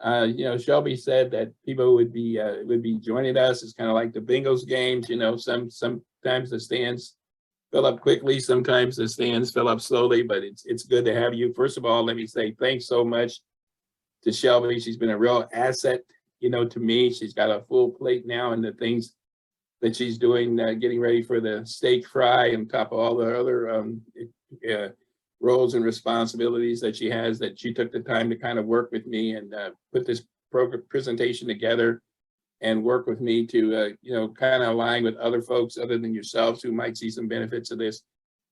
Shelby said that people would be joining us. It's kind of like the Bengals games. Sometimes the stands fill up quickly, sometimes the stands fill up slowly, but it's good to have you. First of all, let me say thanks so much to Shelby. She's been a real asset, to me. She's got a full plate now, and the things that she's doing, getting ready for the steak fry, on top of all the other roles and responsibilities that she has, that she took the time to kind of work with me and put this presentation together and work with me to, kind of align with other folks other than yourselves who might see some benefits of this.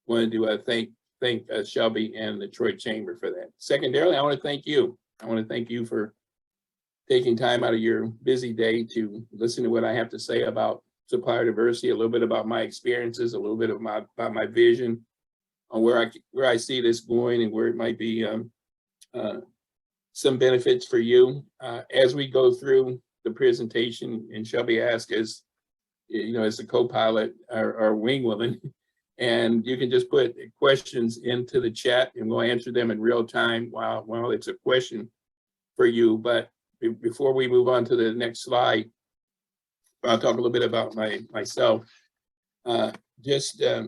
Wanted to thank Shelby and the Detroit Chamber for that. Secondarily, I want to thank you. I want to thank you for taking time out of your busy day to listen to what I have to say about supplier diversity, a little bit about my experiences, a little bit about my vision on where I see this going and where it might be some benefits for you as we go through the presentation. And Shelby asked as the co-pilot or wing woman, and you can just put questions into the chat and we'll answer them in real time while it's a question for you. But before we move on to the next slide, I'll talk a little bit about myself. Just know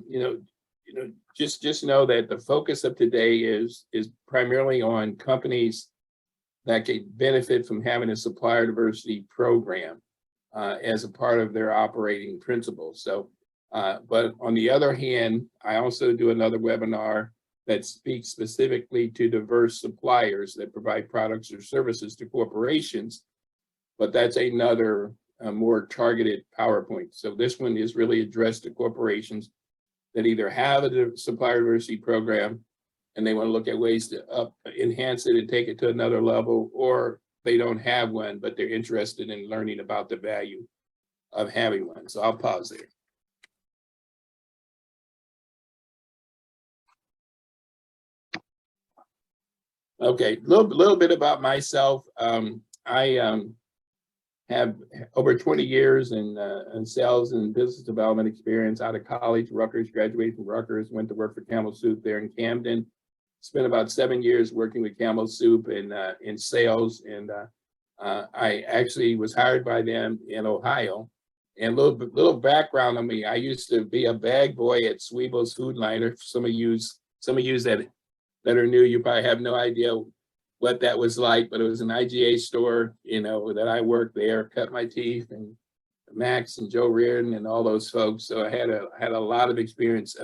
that the focus of today is primarily on companies that can benefit from having a supplier diversity program as a part of their operating principles. So, but on the other hand, I also do another webinar that speaks specifically to diverse suppliers that provide products or services to corporations, but that's another more targeted PowerPoint. So this one is really addressed to corporations that either have a supplier diversity program and they want to look at ways to enhance it and take it to another level, or they don't have one, but they're interested in learning about the value of having one. So I'll pause there. Okay, little bit about myself. I have over 20 years in sales and business development experience out of college. Rutgers, graduated from Rutgers, went to work for Campbell Soup there in Camden. Spent about 7 years working with Campbell Soup in sales, and I actually was hired by them in Ohio. And little background on me: I used to be a bag boy at Sweeble's Food Liner. Some of you that are new, you probably have no idea what that was like, but it was an IGA store, that I worked there, cut my teeth, and Max and Joe Reardon and all those folks. So I had a lot of experience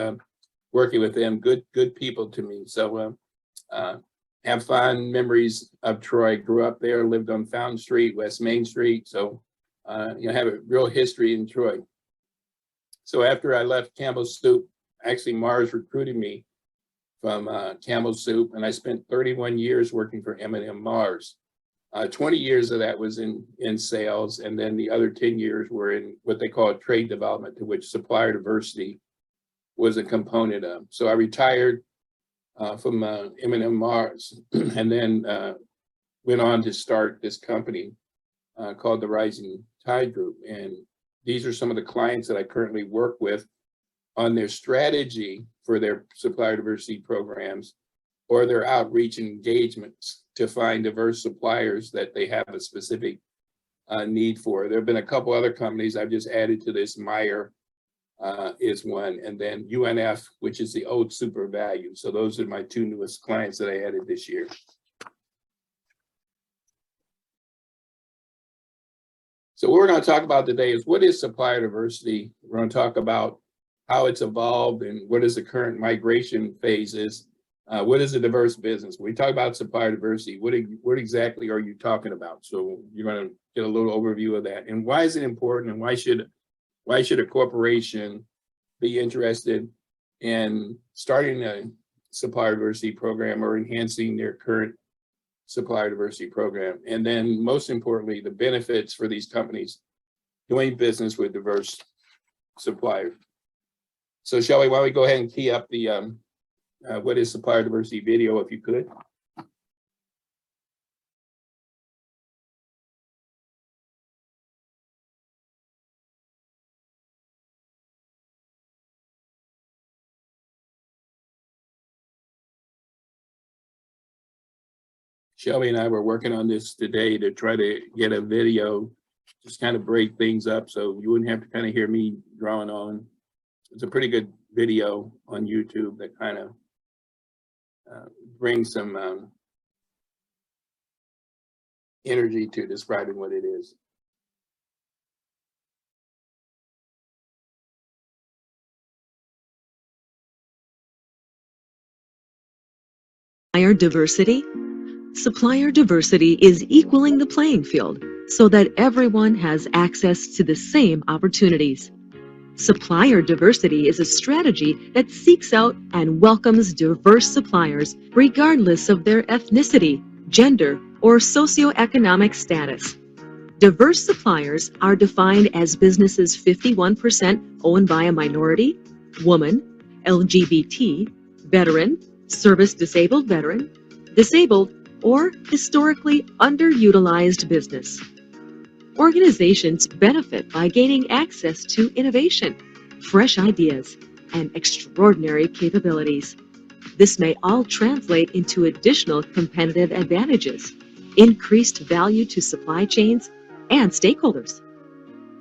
working with them. Good people to me. So have fond memories of Troy. Grew up there, lived on Fountain Street, West Main Street. So have a real history in Troy. So after I left Campbell Soup, actually Mars recruited me from Campbell Soup, and I spent 31 years working for M&M Mars. 20 years of that was in sales, and then the other 10 years were in what they call trade development, to which supplier diversity was a component of. So I retired from M&M Mars, and then went on to start this company called the Rising Tide Group. And these are some of the clients that I currently work with on their strategy for their supplier diversity programs or their outreach and engagements to find diverse suppliers that they have a specific need for. There have been a couple other companies I've just added to this. Meyer is one, and then UNF, which is the old Super Value. So those are my two newest clients that I added this year. So what we're going to talk about today is what is supplier diversity. We're going to talk about how it's evolved and what is the current migration phases. What is a diverse business? When we talk about supplier diversity, what exactly are you talking about? So you're going to get a little overview of that. And why is it important, and why should a corporation be interested in starting a supplier diversity program or enhancing their current supplier diversity program? And then most importantly, the benefits for these companies doing business with diverse suppliers. So Shelby, why don't we go ahead and key up the what is supplier diversity video, if you could. Shelby and I were working on this today to try to get a video, just kind of break things up so you wouldn't have to kind of hear me drawing on. It's a pretty good video on YouTube that kind of brings some energy to describing what it is. Supplier diversity? Supplier diversity is equaling the playing field so that everyone has access to the same opportunities. Supplier diversity is a strategy that seeks out and welcomes diverse suppliers regardless of their ethnicity, gender, or socioeconomic status. Diverse suppliers are defined as businesses 51% owned by a minority, woman, LGBT, veteran, service-disabled veteran, disabled, or historically underutilized business. Organizations benefit by gaining access to innovation, fresh ideas, and extraordinary capabilities. This may all translate into additional competitive advantages, increased value to supply chains and stakeholders.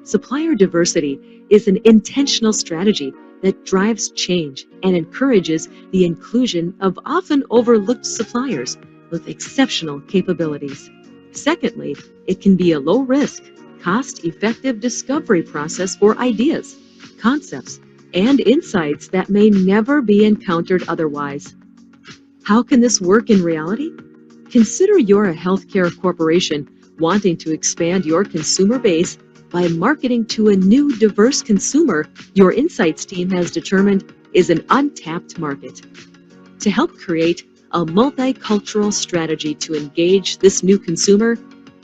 Supplier diversity is an intentional strategy that drives change and encourages the inclusion of often overlooked suppliers with exceptional capabilities. Secondly, it can be a low-risk, cost-effective discovery process for ideas, concepts, and insights that may never be encountered otherwise. How can this work in reality? Consider you're a healthcare corporation wanting to expand your consumer base by marketing to a new diverse consumer your insights team has determined is an untapped market. To help create a multicultural strategy to engage this new consumer,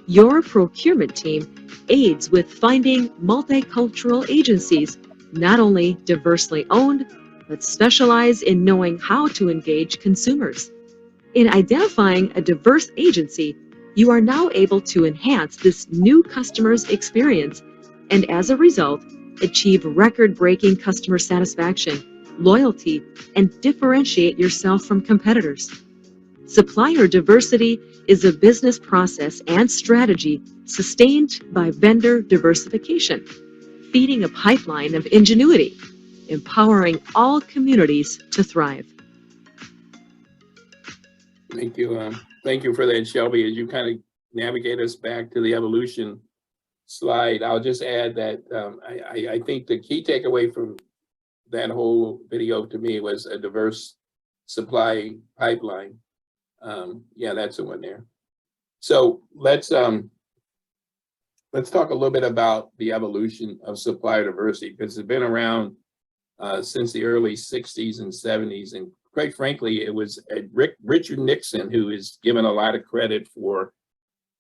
your procurement team aids with finding multicultural agencies, not only diversely owned, but specialize in knowing how to engage consumers. In identifying a diverse agency, you are now able to enhance this new customer's experience and, as a result, achieve record-breaking customer satisfaction, loyalty, and differentiate yourself from competitors. Supplier diversity is a business process and strategy sustained by vendor diversification, feeding a pipeline of ingenuity, empowering all communities to thrive. Thank you. Thank you for that, Shelby. As you kind of navigate us back to the evolution slide, I'll just add that I think the key takeaway from that whole video to me was a diverse supply pipeline. Yeah, that's the one there. So let's talk a little bit about the evolution of supplier diversity, because it's been around since the early 60s and 70s. And quite frankly, it was Richard Nixon who is given a lot of credit for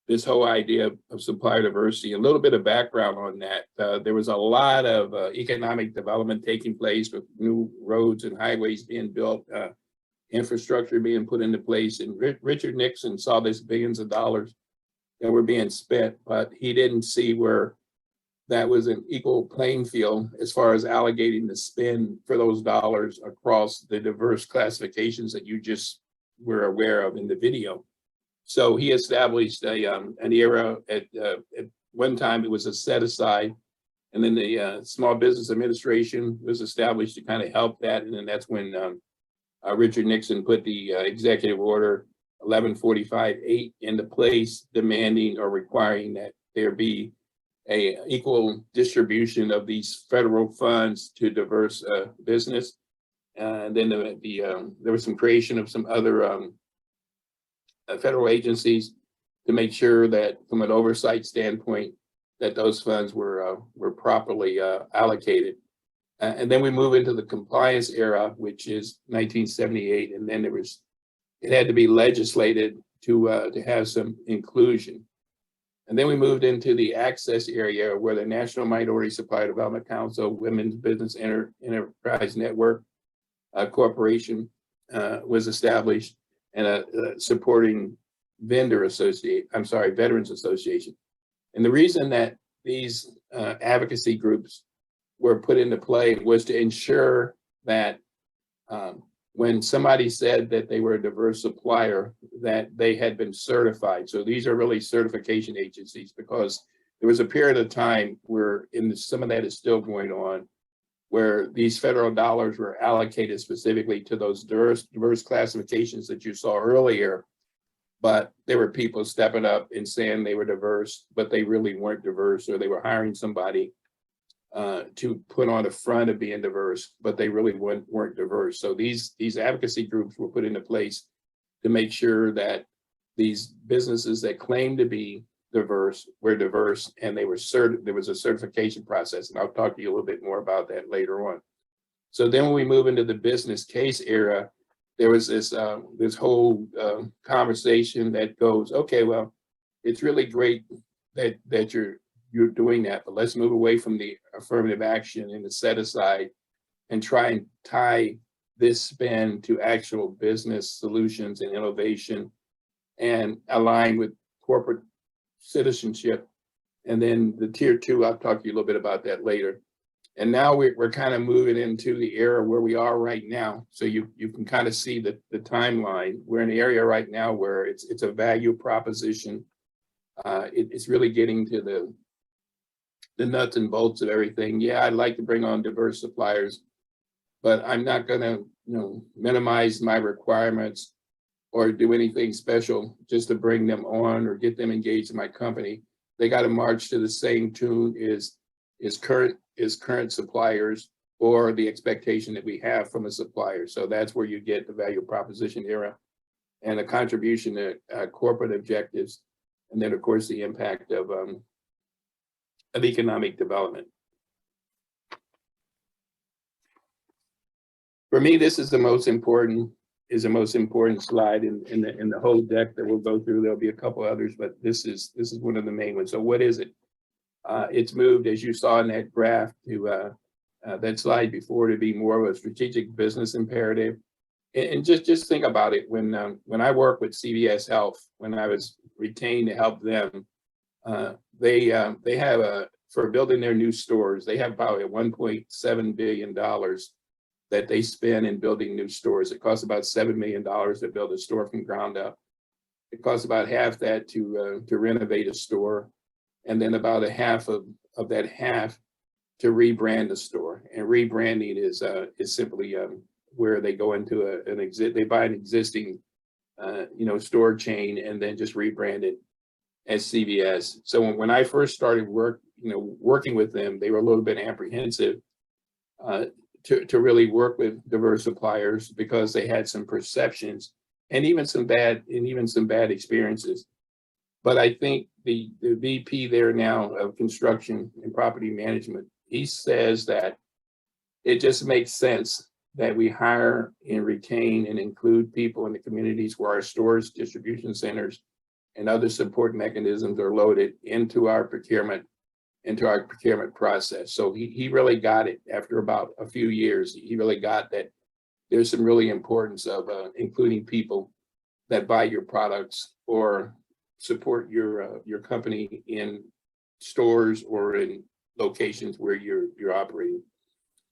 this whole idea of supplier diversity. A little bit of background on that. There was a lot of economic development taking place with new roads and highways being built, infrastructure being put into place. And Richard Nixon saw this billions of dollars that were being spent, but he didn't see where that was an equal playing field as far as allocating the spend for those dollars across the diverse classifications that you just were aware of in the video. So he established an era at one time it was a set aside, and then the Small Business Administration was established to kind of help that. And then that's when Richard Nixon put the Executive Order 1145-8 into place, demanding or requiring that there be a equal distribution of these federal funds to diverse business. And then there was some creation of some other federal agencies to make sure that, from an oversight standpoint, that those funds were properly allocated. And then we move into the compliance era, which is 1978, and then it had to be legislated to have some inclusion. And then we moved into the access area, where the National Minority Supplier Development Council, Women's Business Enterprise Network Corporation was established, and a supporting Veterans Association. And the reason that these advocacy groups were put into play was to ensure that when somebody said that they were a diverse supplier, that they had been certified. So these are really certification agencies, because there was a period of time where, some of that is still going on, where these federal dollars were allocated specifically to those diverse classifications that you saw earlier. But there were people stepping up and saying they were diverse, but they really weren't diverse, or they were hiring somebody to put on the front of being diverse, but they really weren't diverse. So these advocacy groups were put into place to make sure that these businesses that claim to be diverse were diverse, and there was a certification process. And I'll talk to you a little bit more about that later on. So then when we move into the business case era, there was this whole conversation that goes, okay, well, it's really great that you're doing that, but let's move away from the affirmative action and the set aside and try and tie this spend to actual business solutions and innovation and align with corporate citizenship. And then the tier 2, I'll talk to you a little bit about that later. And now we're kind of moving into the era where we are right now. So you can kind of see the timeline. We're in the area right now where it's a value proposition. It's really getting to the nuts and bolts of everything. Yeah, I'd like to bring on diverse suppliers, but I'm not going to minimize my requirements or do anything special just to bring them on or get them engaged in my company. They got to march to the same tune as current suppliers, or the expectation that we have from a supplier. So that's where you get the value proposition era and the contribution to corporate objectives, and then of course the impact of economic development. For me, this is the most important slide in the whole deck that we'll go through. There'll be a couple others, but this is one of the main ones. So what is it? It's moved, as you saw in that graph, to that slide before, to be more of a strategic business imperative. And just think about it. When I worked with CVS Health, when I was retained to help them, they have for building their new stores, they have about $1.7 billion that they spend in building new stores. It costs about $7 million to build a store from ground up. It costs about half that to renovate a store, and then about a half of that half to rebrand the store. And rebranding is simply where they go into they buy an existing store chain and then just rebrand it as CVS. So when I first started working with them, they were a little bit apprehensive to really work with diverse suppliers, because they had some perceptions and even some bad experiences. But I think the VP there now of construction and property management, he says that it just makes sense that we hire and retain and include people in the communities where our stores, distribution centers, and other support mechanisms are loaded into our procurement process. So he really got it after about a few years. He really got that there's some really importance of including people that buy your products or support your company in stores or in locations where you're operating.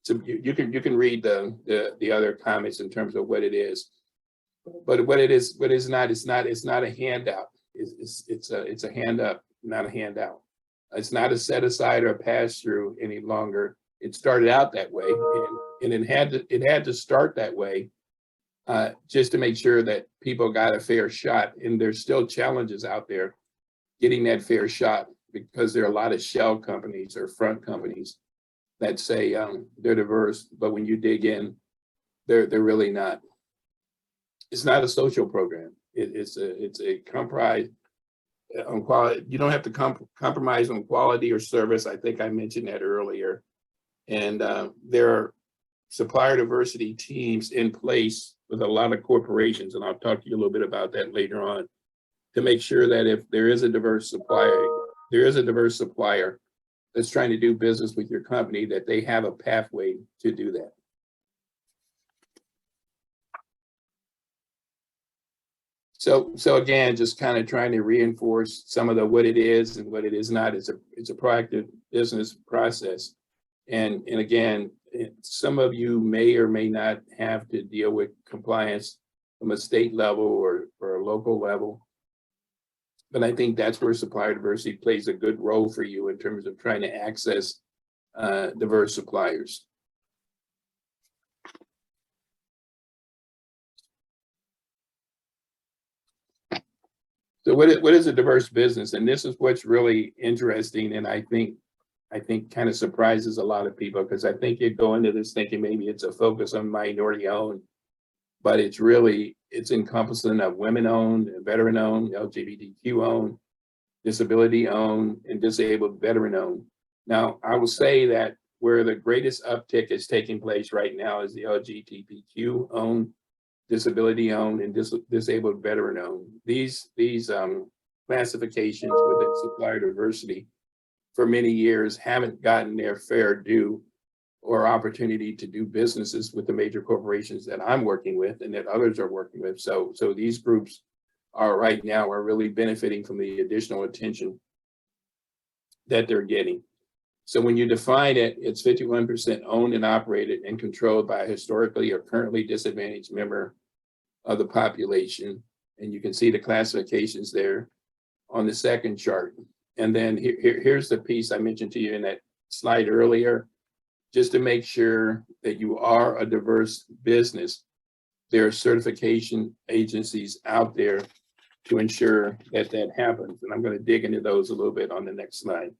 So you can read the other comments in terms of what it is, but what it's not a handout. It's a hand up, not a handout. It's not a set aside or pass through any longer. It started out that way, and it had to start that way just to make sure that people got a fair shot. And there's still challenges out there getting that fair shot, because there are a lot of shell companies or front companies that say they're diverse, but when you dig in, they're really not. It's not a social program. It's a compromise on quality. You don't have to compromise on quality or service. I think I mentioned that earlier. And there are supplier diversity teams in place with a lot of corporations, and I'll talk to you a little bit about that later on, to make sure that if there is a diverse supplier that's trying to do business with your company, that they have a pathway to do that. So again, just kind of trying to reinforce some of what it is and what it is not. It's a proactive business process. And again, some of you may or may not have to deal with compliance from a state level or a local level. But I think that's where supplier diversity plays a good role for you in terms of trying to access diverse suppliers. So what is a diverse business? And this is what's really interesting, and I think kind of surprises a lot of people, because I think you go into this thinking maybe it's a focus on minority owned, but it's encompassing of women owned, veteran owned, LGBTQ owned, disability owned, and disabled veteran owned. Now, I will say that where the greatest uptick is taking place right now is the LGBTQ owned, disability owned, and disabled veteran owned. These classifications within supplier diversity for many years haven't gotten their fair due or opportunity to do businesses with the major corporations that I'm working with and that others are working with. So these groups are right now really benefiting from the additional attention that they're getting. So when you define it, it's 51% owned and operated and controlled by a historically or currently disadvantaged member of the population. And you can see the classifications there on the second chart. And then here's the piece I mentioned to you in that slide earlier. Just to make sure that you are a diverse business, there are certification agencies out there to ensure that that happens. And I'm going to dig into those a little bit on the next slide.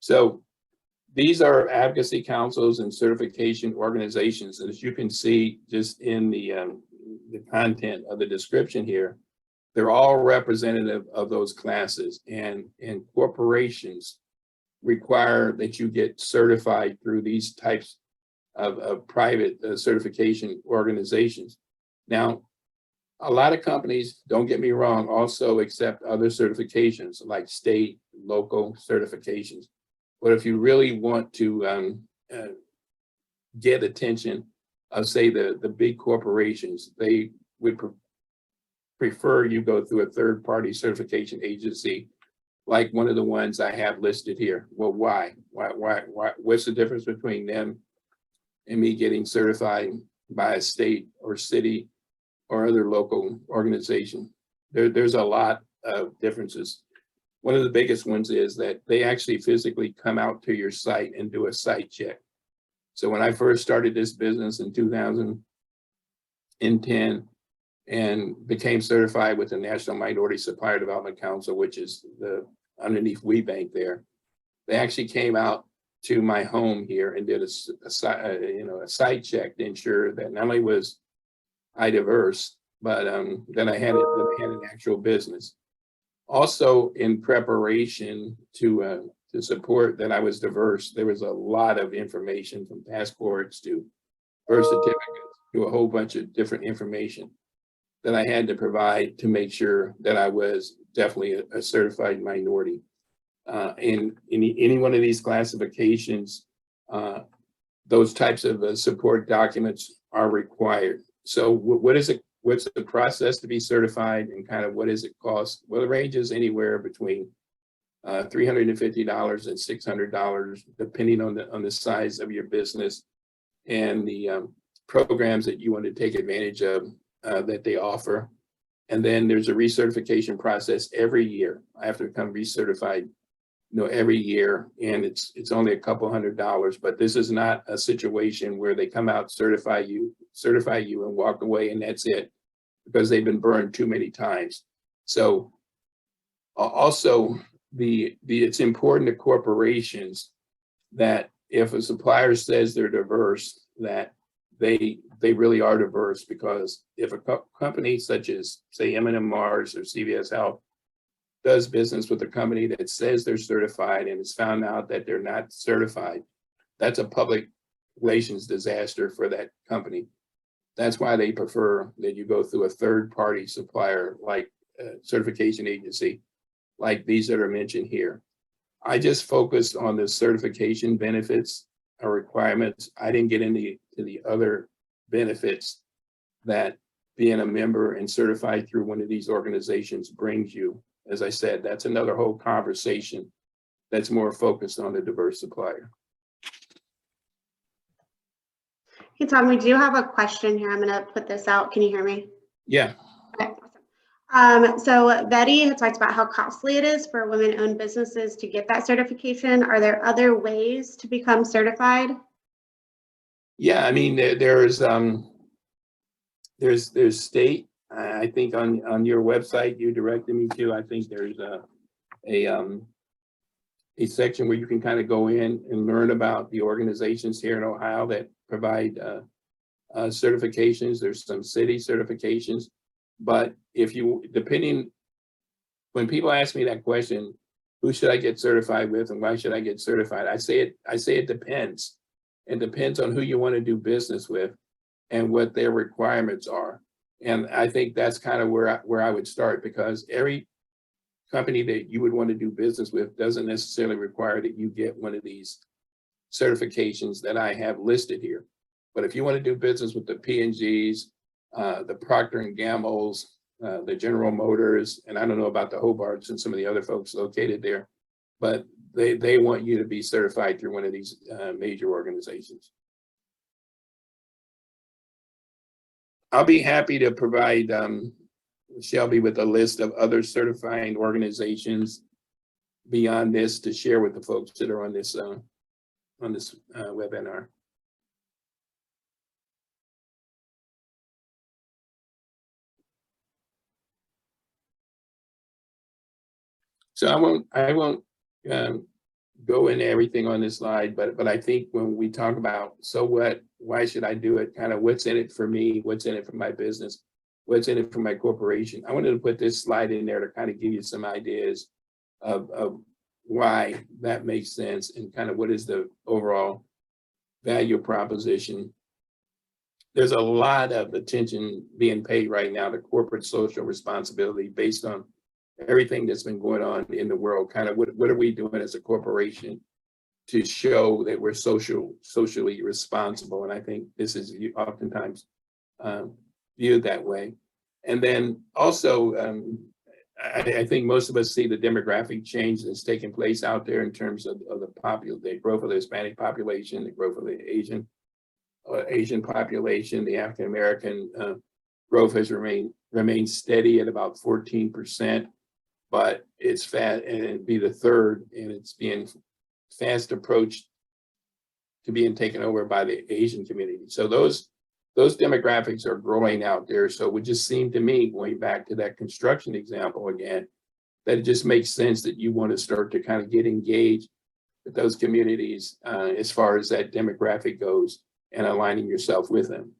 So these are advocacy councils and certification organizations. And as you can see just in the content of the description here, they're all representative of those classes, and corporations require that you get certified through these types of private certification organizations. Now, a lot of companies, don't get me wrong, also accept other certifications like state, local certifications. But if you really want to get attention of, say, the big corporations, they would prefer you go through a third-party certification agency, like one of the ones I have listed here. Well, why? What's the difference between them and me getting certified by a state or city or other local organization? There's a lot of differences. One of the biggest ones is that they actually physically come out to your site and do a site check. So when I first started this business in 2010 and became certified with the National Minority Supplier Development Council, which is underneath WeBank there, they actually came out to my home here and did a site check to ensure that not only was I diverse, but that I had an actual business. Also, in preparation to support that I was diverse, there was a lot of information, from passports to birth certificates to a whole bunch of different information that I had to provide to make sure that I was definitely a certified minority. In any one of these classifications, those types of support documents are required. So what's the process to be certified, and kind of what does it cost? Well, it ranges anywhere between $350 and $600, depending on the size of your business and the programs that you want to take advantage of that they offer. And then there's a recertification process every year. I have to become recertified, every year, and it's only a couple $100. But this is not a situation where they come out, certify you, and walk away, and that's it, because they've been burned too many times. So also, it's important to corporations that if a supplier says they're diverse, that they really are diverse, because if a company such as, say, M&M Mars or CVS Health does business with a company that says they're certified and it's found out that they're not certified, that's a public relations disaster for that company. That's why they prefer that you go through a third-party supplier, like a certification agency, like these that are mentioned here. I just focused on the certification benefits or requirements. I didn't get into the other benefits that being a member and certified through one of these organizations brings you. As I said, that's another whole conversation that's more focused on the diverse supplier. Hey, Tom, we do have a question here. I'm going to put this out. Can you hear me? Yeah. Okay, awesome. So Betty had talked about how costly it is for women-owned businesses to get that certification. Are there other ways to become certified? Yeah, I mean, there's state. I think on your website you directed me to. I think there's a section where you can kind of go in and learn about the organizations here in Ohio that provide certifications. There's some city certifications, but when people ask me that question, who should I get certified with and why should I get certified? I say it depends. It depends on who you want to do business with and what their requirements are. And I think that's kind of where I would start, because every company that you would want to do business with doesn't necessarily require that you get one of these certifications that I have listed here. But if you want to do business with the P&Gs, the Procter and Gamble's, the General Motors, and I don't know about the Hobarts and some of the other folks located there, but they want you to be certified through one of these major organizations. I'll be happy to provide Shelby with a list of other certifying organizations beyond this to share with the folks that are on this webinar. So I won't go into everything on this slide, but I think when we talk about, so what, why should I do it, kind of what's in it for me, what's in it for my business, what's in it for my corporation, I wanted to put this slide in there to kind of give you some ideas of why that makes sense and kind of what is the overall value proposition. There's a lot of attention being paid right now to corporate social responsibility based on everything that's been going on in the world. Kind of what are we doing as a corporation to show that we're socially responsible? And I think this is oftentimes viewed that way. And then also, I think most of us see the demographic change that's taking place out there in terms of the growth of the Hispanic population, the growth of the Asian population, the African American growth has remained steady at about 14%, but it's fast, and it'd be the third, and it's being fast approached to being taken over by the Asian community. So those demographics are growing out there. So it would just seem to me, going back to that construction example again, that it just makes sense that you want to start to kind of get engaged with those communities as far as that demographic goes and aligning yourself with them.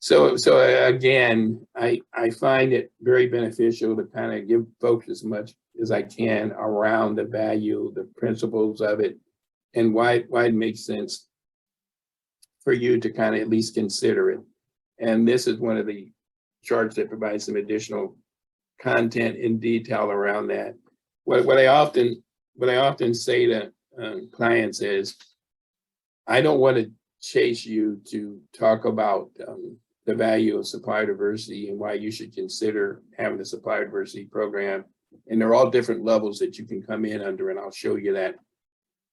So again, I find it very beneficial to kind of give folks as much as I can around the value, the principles of it, and why it makes sense for you to kind of at least consider it. And this is one of the charts that provides some additional content in detail around that. What I often say to clients is, I don't want to chase you to talk about the value of supplier diversity and why you should consider having a supplier diversity program. And they're all different levels that you can come in under, and I'll show you that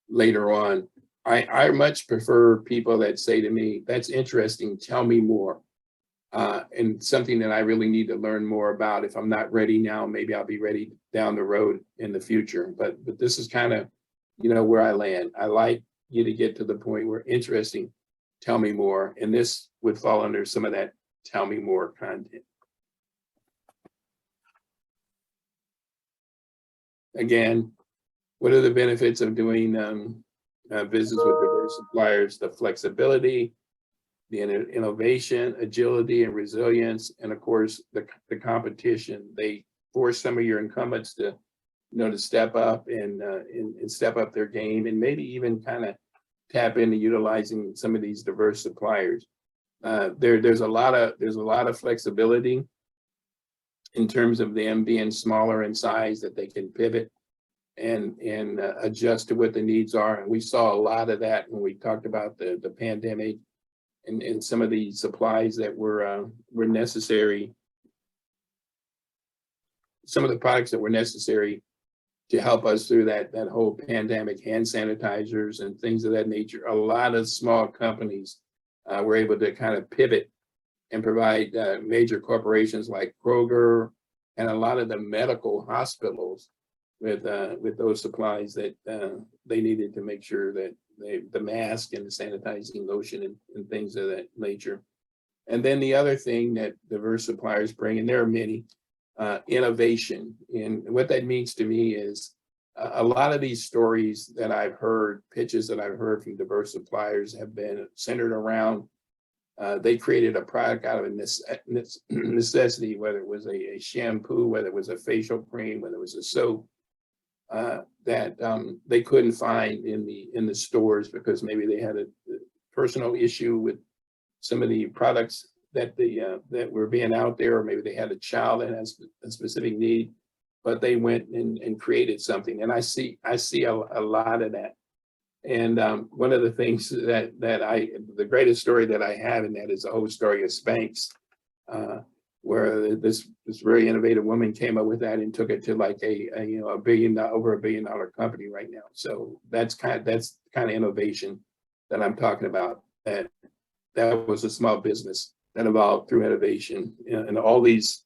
later on. I much prefer people that say to me, that's interesting, tell me more. And something that I really need to learn more about. If I'm not ready now, maybe I'll be ready down the road in the future. But this is kind of, where I land. I like you to get to the point where interesting, tell me more. And this would fall under some of that tell me more content. Again, what are the benefits of doing business with diverse suppliers? The flexibility, the innovation, agility, and resilience, and of course, the competition. They force some of your incumbents to, to step up and step up their game, and maybe even kind of tap into utilizing some of these diverse suppliers. There's a lot of flexibility in terms of them being smaller in size, that they can pivot and adjust to what the needs are. And we saw a lot of that when we talked about the pandemic and some of the supplies that were necessary some of the products that were necessary to help us through that whole pandemic, hand sanitizers and things of that nature. A lot of small companies were able to kind of pivot and provide major corporations like Kroger and a lot of the medical hospitals with those supplies that they needed to make sure that the mask and the sanitizing lotion and things of that nature. And then the other thing that diverse suppliers bring, and there are many, innovation. And what that means to me is a lot of these stories that I've heard, pitches that I've heard from diverse suppliers have been centered around they created a product out of necessity, whether it was a shampoo, whether it was a facial cream, whether it was a soap, that they couldn't find in the stores because maybe they had a personal issue with some of the products that that were being out there, or maybe they had a child that has a specific need, but they went and created something. And I see a lot of that. And one of the things the greatest story that I have in that is the whole story of Spanx, where this very innovative woman came up with that and took it to like over $1 billion company right now. So that's kind of innovation that I'm talking about. That was a small business that evolved through innovation, and all these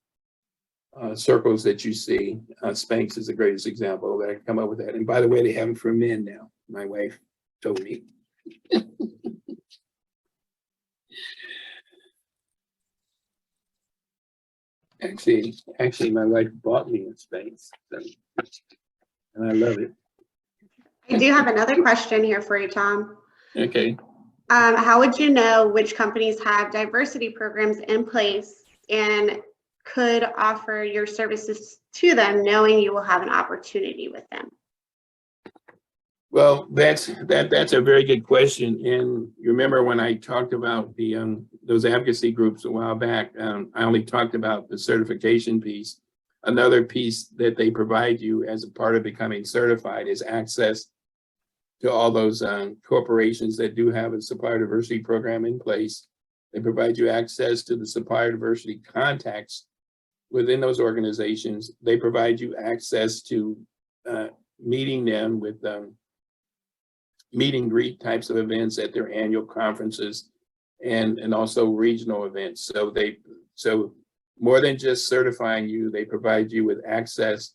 circles that you see. Spanx is the greatest example that I come up with that. And by the way, they have them for men now. My wife told me. Actually, my wife bought me a Spanx, and I love it. I do have another question here for you, Tom. Okay. How would you know which companies have diversity programs in place and could offer your services to them, knowing you will have an opportunity with them? Well, that's a very good question. And you remember when I talked about those advocacy groups a while back, I only talked about the certification piece. Another piece that they provide you as a part of becoming certified is access to all those corporations that do have a supplier diversity program in place. They provide you access to the supplier diversity contacts within those organizations. They provide you access to meeting them with meet and greet types of events at their annual conferences and also regional events. So more than just certifying you, they provide you with access,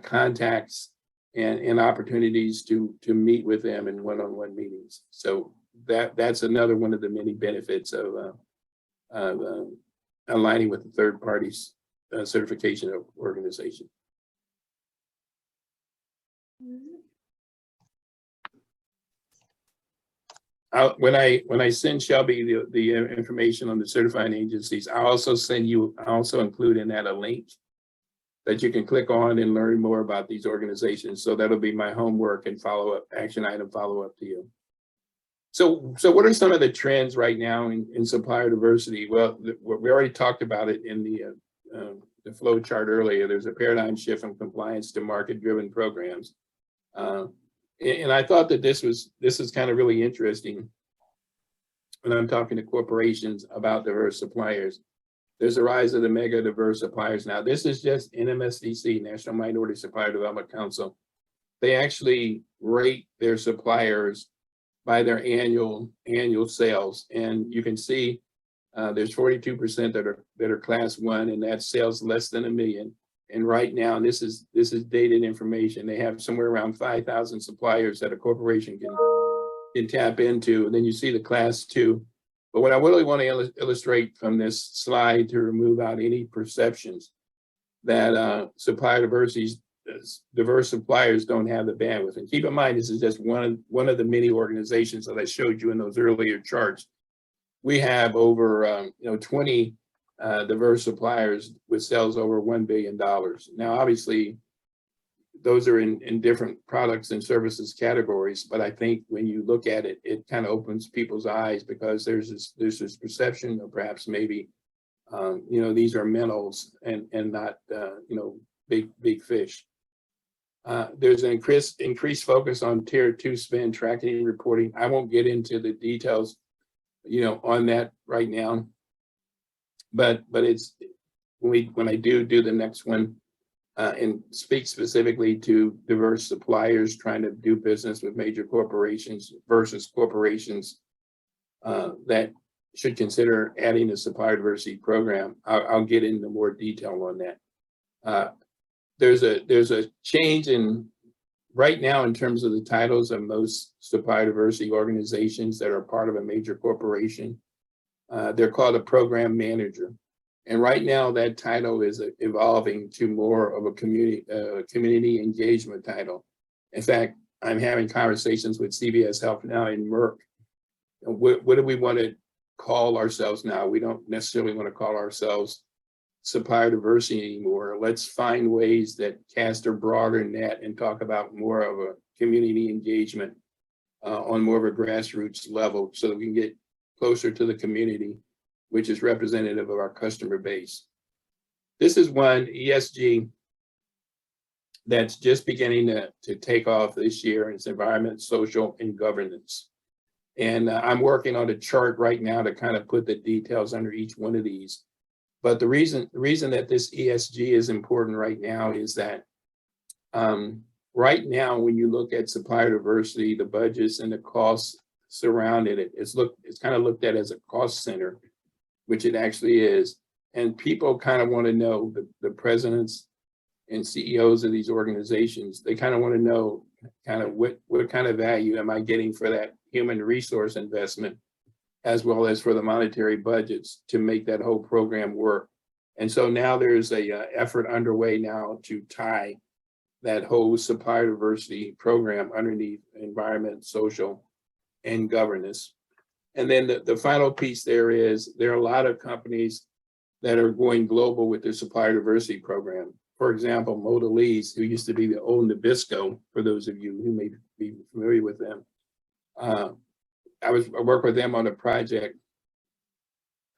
contacts, and opportunities to meet with them in one-on-one meetings. So that's another one of the many benefits of aligning with the third party's certification organization. When I send Shelby the information on the certifying agencies, I also include in that a link that you can click on and learn more about these organizations. So that'll be my homework and action item follow up to you. So what are some of the trends right now in supplier diversity? Well, we already talked about it in the flow chart earlier. There's a paradigm shift from compliance to market-driven programs. And I thought that this is kind of really interesting when I'm talking to corporations about diverse suppliers. There's a rise of the mega diverse suppliers. Now, this is just NMSDC, National Minority Supplier Development Council. They actually rate their suppliers by their annual sales. And you can see there's 42% that are class 1, and that's sales less than $1 million. And right now, and this is dated information, they have somewhere around 5,000 suppliers that a corporation can tap into. And then you see the class 2. But what I really want to illustrate from this slide, to remove out any perceptions that supplier diverse suppliers don't have the bandwidth. And keep in mind, this is just one of the many organizations that I showed you in those earlier charts. We have over 20 diverse suppliers with sales over $1 billion. Now, obviously, those are in different products and services categories, but I think when you look at it, it kind of opens people's eyes, because there's this perception of perhaps maybe these are minnows and not big fish. There's an increased focus on tier 2 spend tracking and reporting. I won't get into the details on that right now. But it's when I do the next one, and speak specifically to diverse suppliers trying to do business with major corporations versus corporations that should consider adding a supplier diversity program. I'll get into more detail on that. There's a change in right now in terms of the titles of most supplier diversity organizations that are part of a major corporation. They're called a program manager. And right now that title is evolving to more of a community engagement title. In fact, I'm having conversations with CVS Health now in Merck. What do we want to call ourselves now? We don't necessarily want to call ourselves supplier diversity anymore. Let's find ways that cast a broader net and talk about more of a community engagement on more of a grassroots level so that we can get closer to the community, which is representative of our customer base. This is one ESG that's just beginning to take off this year. It's environment, social, and governance. And I'm working on a chart right now to kind of put the details under each one of these. But the reason that this ESG is important right now is that right now, when you look at supplier diversity, the budgets and the costs surrounding it, it's kind of looked at as a cost center, which it actually is. And people kind of want to know, the presidents and CEOs of these organizations, they kind of want to know kind of what kind of value am I getting for that human resource investment, as well as for the monetary budgets to make that whole program work. And so now there's a effort underway now to tie that whole supplier diversity program underneath environment, social, and governance. And then the final piece there are a lot of companies that are going global with their supplier diversity program. For example, Modalese, who used to be the old Nabisco, for those of you who may be familiar with them. I worked with them on a project.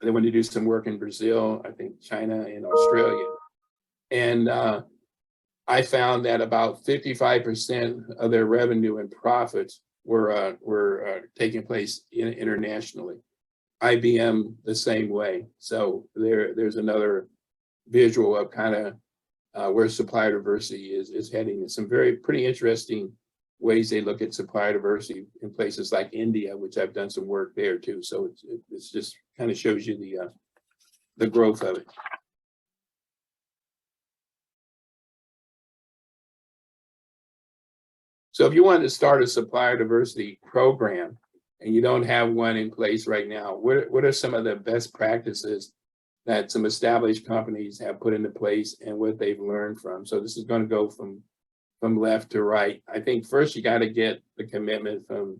They wanted to do some work in Brazil, I think China and Australia. And I found that about 55% of their revenue and profits were taking place internationally. IBM the same way. So there's another visual of kind of where supplier diversity is heading. There's some pretty interesting ways they look at supplier diversity in places like India, which I've done some work there too. So it's just kind of shows you the growth of it. So if you wanted to start a supplier diversity program and you don't have one in place right now, what are some of the best practices that some established companies have put into place and what they've learned from? So this is going to go from left to right. I think first you got to get the commitment from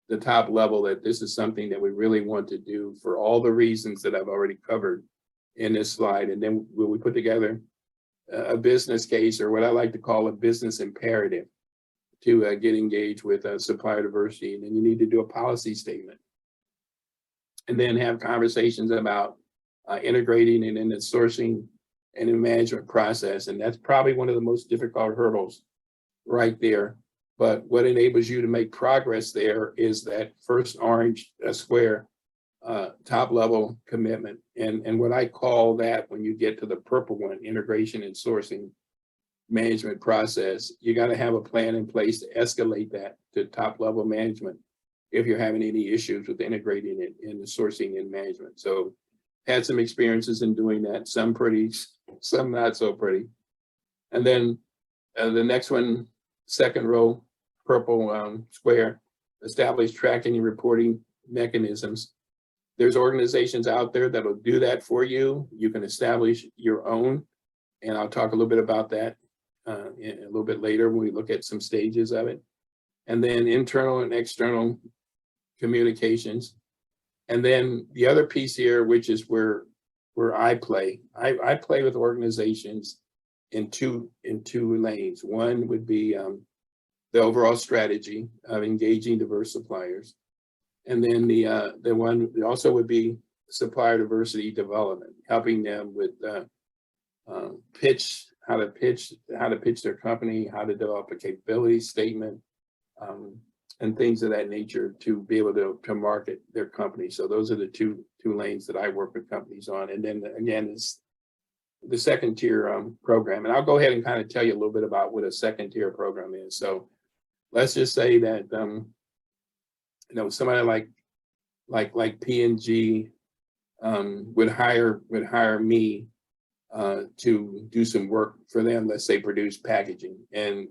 the top level that this is something that we really want to do for all the reasons that I've already covered in this slide. And then we put together a business case, or what I like to call a business imperative, to get engaged with supplier diversity. And then you need to do a policy statement. And then have conversations about integrating it in the sourcing and the management process. And that's probably one of the most difficult hurdles right there. But what enables you to make progress there is that first orange square top level commitment. And what I call that, when you get to the purple one, integration and sourcing management process, you got to have a plan in place to escalate that to top level management if you're having any issues with integrating it in the sourcing and management. So had some experiences in doing that, some pretty, some not so pretty. And then the next one, second row, purple square, establish tracking and reporting mechanisms. There's organizations out there that'll do that for you. You can establish your own, and I'll talk a little bit about that a little bit later when we look at some stages of it. And then internal and external communications. And then the other piece here, which is where I play. I play with organizations in two lanes. One would be the overall strategy of engaging diverse suppliers. And then the one also would be supplier diversity development, helping them with how to pitch their company, how to develop a capability statement, and things of that nature to be able to market their company. So those are the two lanes that I work with companies on. And then again, second tier program. And I'll go ahead and kind of tell you a little bit about what a second tier program is. So let's just say that somebody like P&G would hire me to do some work for them. Let's say produce packaging, and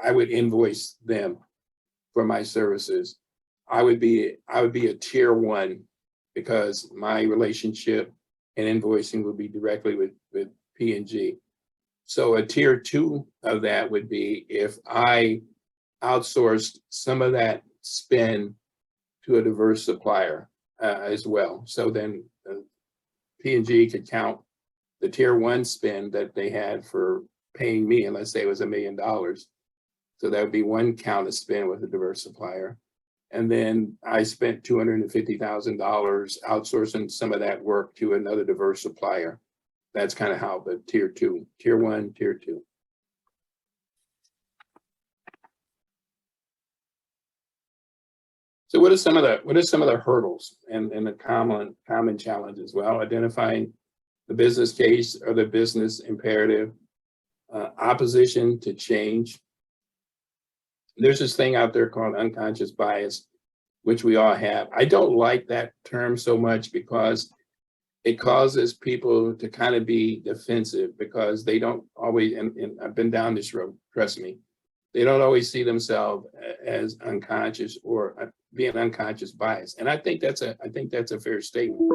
I would invoice them for my services. I would be a tier 1 because my relationship and invoicing would be directly with P&G. So a tier 2 of that would be if I outsourced some of that spend to a diverse supplier as well. So then P&G could count the tier 1 spend that they had for paying me, and let's say it was $1 million. So that would be one count of spend with a diverse supplier. And then I spent $250,000 outsourcing some of that work to another diverse supplier. That's kind of how the tier 2, tier 1, tier 2. So what are some of the hurdles and the common challenges? Well, identifying the business case or the business imperative, opposition to change. There's this thing out there called unconscious bias, which we all have. I don't like that term so much because it causes people to kind of be defensive because they don't always, and I've been down this road, trust me, they don't always see themselves as unconscious or being unconscious bias. And I think that's a fair statement.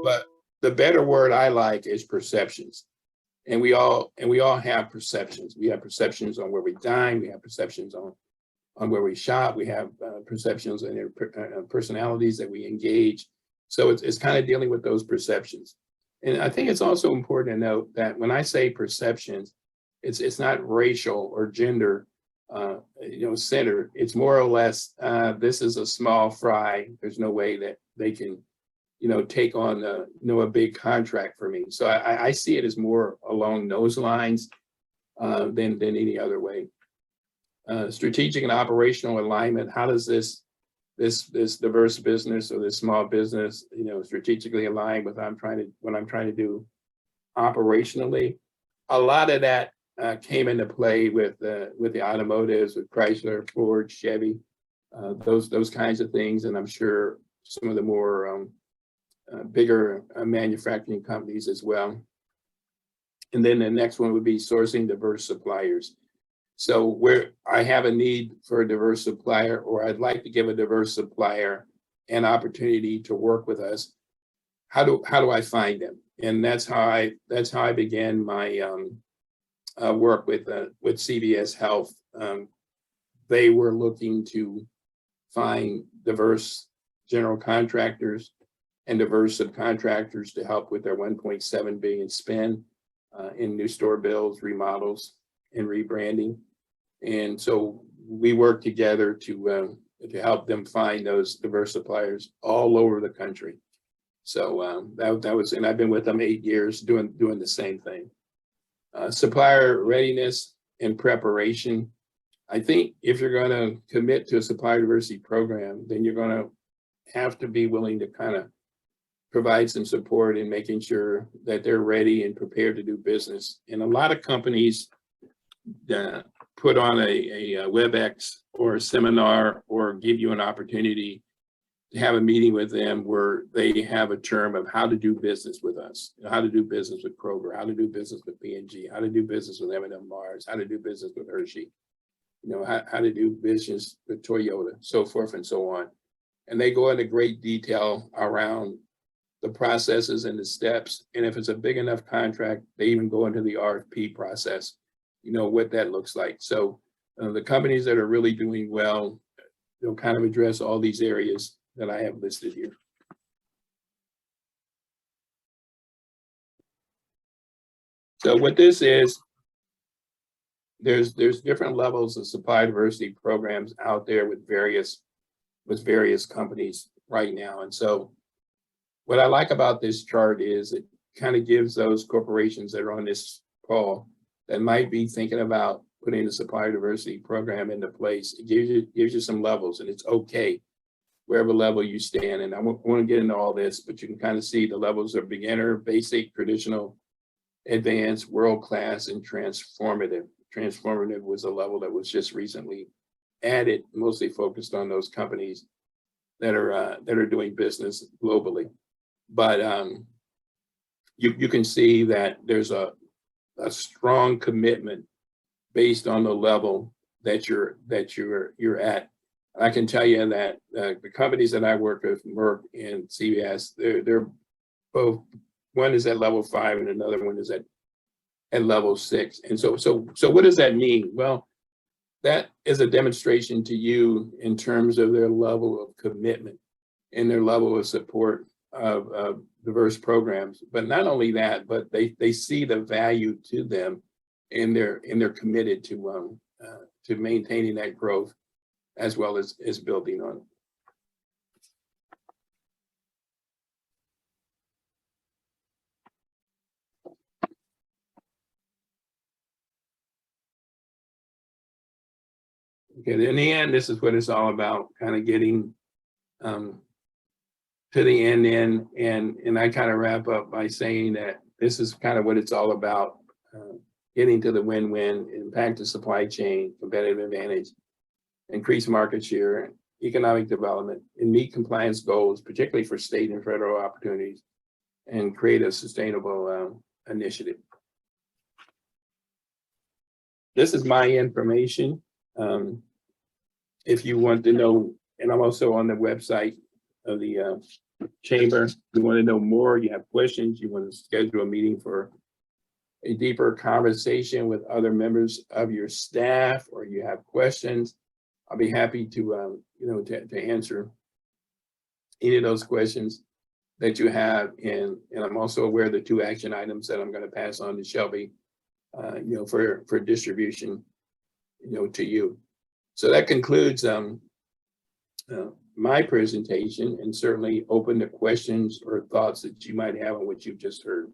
But the better word I like is perceptions. And we all have perceptions. We have perceptions on where we dine. We have perceptions on where we shop. We have perceptions and personalities that we engage. So it's kind of dealing with those perceptions. And I think it's also important to note that when I say perceptions, it's not racial or gender centered. It's more or less, this is a small fry. There's no way that they can, take on a big contract for me. So I see it as more along those lines than any other way. Strategic and operational alignment. How does this diverse business or this small business, strategically align with what I'm trying to do operationally? A lot of that came into play with the automotives, with Chrysler, Ford, Chevy, those kinds of things, and I'm sure some of the more bigger manufacturing companies as well. And then the next one would be sourcing diverse suppliers. So where I have a need for a diverse supplier, or I'd like to give a diverse supplier an opportunity to work with us, how do I find them? And that's how I began my work with CVS Health. They were looking to find diverse general contractors and diverse subcontractors to help with their 1.7 billion spend in new store builds, remodels, and rebranding. And so we worked together to help them find those diverse suppliers all over the country. So that was, and I've been with them 8 years doing the same thing. Supplier readiness and preparation. I think if you're going to commit to a supplier diversity program, then you're going to have to be willing to kind of provide some support in making sure that they're ready and prepared to do business. And a lot of companies put on a WebEx or a seminar or give you an opportunity to have a meeting with them where they have a term of how to do business with us, how to do business with Kroger, how to do business with P&G, how to do business with M&M Mars, how to do business with Hershey, how to do business with Toyota, so forth and so on. And they go into great detail around the processes and the steps. And if it's a big enough contract, they even go into the RFP process, what that looks like. So the companies that are really doing well, they'll kind of address all these areas that I have listed here. So what this is, there's different levels of supply diversity programs out there with various companies right now. And so what I like about this chart is it kind of gives those corporations that are on this call that might be thinking about putting a supplier diversity program into place. It gives you some levels, and it's okay wherever level you stand. And I won't get into all this, but you can kind of see the levels of beginner, basic, traditional, advanced, world-class, and transformative. Transformative was a level that was just recently added, mostly focused on those companies that are doing business globally. But you can see that there's a strong commitment based on the level that you're at. I can tell you that the companies that I work with, Merck and CVS, they're both, one is at level 5 and another one is at level 6. And so what does that mean? Well, that is a demonstration to you in terms of their level of commitment and their level of support of diverse programs. But not only that, but they see the value to them, and they're committed to maintaining that growth as well as building on it. Okay, in the end, this is what it's all about, kind of getting to the end, and I kind of wrap up by saying that this is kind of what it's all about, getting to the win-win, impact the supply chain, competitive advantage, increase market share, economic development, and meet compliance goals, particularly for state and federal opportunities, and create a sustainable initiative. This is my information. If you want to know, and I'm also on the website of the chamber. If you want to know more, you have questions, you want to schedule a meeting for a deeper conversation with other members of your staff, or you have questions, I'll be happy to to answer any of those questions that you have. And I'm also aware of the 2 action items that I'm going to pass on to Shelby, for distribution, to you. So that concludes my presentation, and certainly open to questions or thoughts that you might have on what you've just heard.